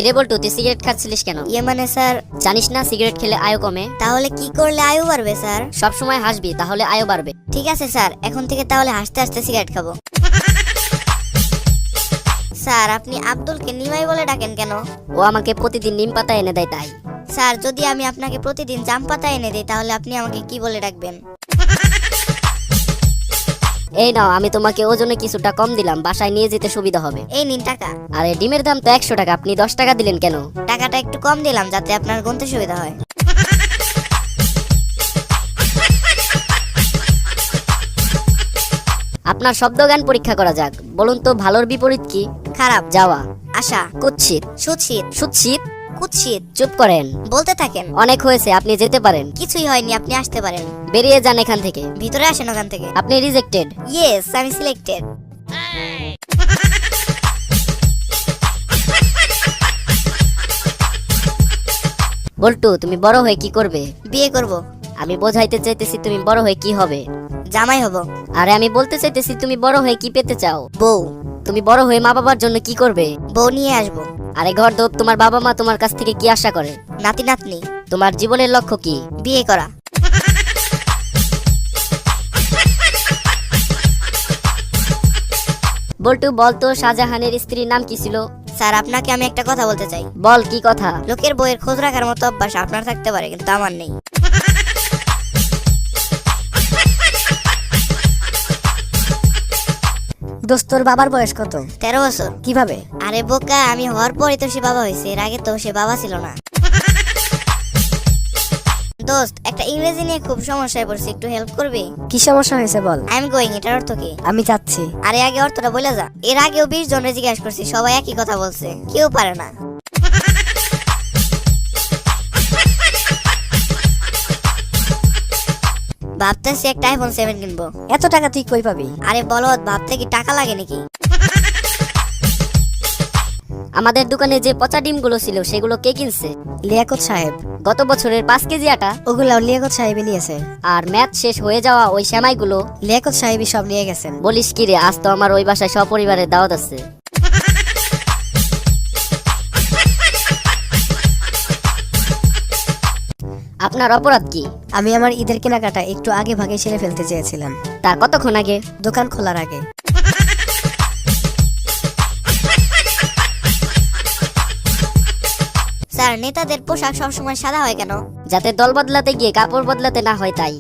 কিরে বল্টু, তুই সিগারেট খাচ্ছিলিস কেন? মানে স্যার, জানিস না সিগারেট খেলে আয়ু কমে? তাহলে কি করলে আয়ু বাড়বে স্যার? সব সময় হাসবি, তাহলে আয়ু বাড়বে। ঠিক আছে স্যার, এখন থেকে তাহলে হাসতে হাসতে সিগারেট খাবো। স্যার, আপনি আব্দুলকে নিমাই বলে ডাকেন কেন? ও আমাকে প্রতিদিন নিম পাতা এনে দেয় তাই। স্যার, যদি আমি আপনাকে প্রতিদিন জাম পাতা এনে দিই তাহলে আপনি আমাকে কি বলে ডাকবেন? এই নাও, আমি তোমাকে ওজনে কিছুটা কম দিলাম, বাসায় নিয়ে যেতে সুবিধা হবে। এই নিন টাকা। আরে ডিমের দাম তো 100 টাকা, আপনি 10 টাকা দিলেন কেন? টাকাটা একটু কম দিলাম যাতে আপনার গুনতে সুবিধা হয়। আপনার শব্দজ্ঞান পরীক্ষা করা যাক। বলুন তো ভালোর বিপরীত কি? খারাপ। যাওয়া। আশা। কুৎসিত। সুৎসিত। সুৎসিত। কুৎসিত। চুপ করেন, বলতে থাকেন। অনেক হয়েছে, আপনি যেতে পারেন। কিছুই হয়নি, আপনি আসতে পারেন। বেরিয়ে যান এখান থেকে। ভিতরে আসেন ওখান থেকে। আপনি রিজেক্টেড। ইয়েস, আমি সিলেক্টেড। বল্টু, তুমি বড় হয়ে কি করবে? বিয়ে করব। আমি বোঝাইতে চাইতেছি তুমি বড় হয়ে কি হবে। জামাই হব। আরে আমি বলতে চাইতেছি তুমি বড় হয়ে কি পেতে চাও। বউ। তুমি বড় হয়ে মা বাবার জন্য কি করবে? বউ নিয়ে আসবো। আরে ঘর দোপ, তোমার বাবা মা তোমার কাছ থেকে কি আশা করে? নাতি নাতনি। তোমার জীবনের লক্ষ্য কি? বিয়ে করা। বল্টু, বলতো শাহজাহানের স্ত্রীর নাম কি ছিল? স্যার, আপনাকে আমি একটা কথা বলতে চাই। বল, কি কথা? লোকের বইয়ের খোঁজ রাখার মতো অভ্যাস আপনার থাকতে পারে, কিন্তু আমার নেই। দোস্তর বাবার বয়স কত? 13 বছর। কিভাবে? আরে বোকা, আমি হওয়ার পরই তো সে বাবা হয়েছে, এর আগে তো সে বাবা ছিল না। দোস্ত, একটা ইংরেজি নিয়ে খুব সমস্যায় পড়ছি, একটু হেল্প করবি? কি সমস্যা হয়েছে বল। আই এম গোয়িং, এটার অর্থ কি? আমি যাচ্ছি। আরে আগে অর্থটা বলে যা। এর আগেও 20 জনের জিজ্ঞাসা করছি, সবাই একই কথা বলছে, কেউ পারে না। ভাবতেছি একটা আইফোন 7 কিনবো। এত টাকা তুই কই পাবি? আরে বলদ, ভাবতে কি টাকা লাগে নাকি? আমাদের দোকানে যে পচা ডিমগুলো ছিল সেগুলো কে কিনছে? লিয়াকত সাহেব। গত বছরের 5 কেজি আটা ওগুলাও লিয়াকত সাহেবই নিয়েছে। আর ম্যাচ শেষ হয়ে যাওয়া ওই সেমাইগুলো? লিয়াকত সাহেবই সব নিয়ে গেছেন। বলিস কি রে, আজ তো আমার ওই বাসায় সপরিবারের দাওয়াত আছে। আপনার অপরাধ কি? আমি আমার ঈদের কেনাকাটা একটু আগে ভাগে সেরে ফেলতে চেয়েছিলাম। তা কতক্ষণ আগে? দোকান খোলার আগে। স্যার, নেতাদের পোশাক সবসময় সাদা হয় কেন? যাতে দল বদলাতে গিয়ে কাপড় বদলাতে না হয় তাই।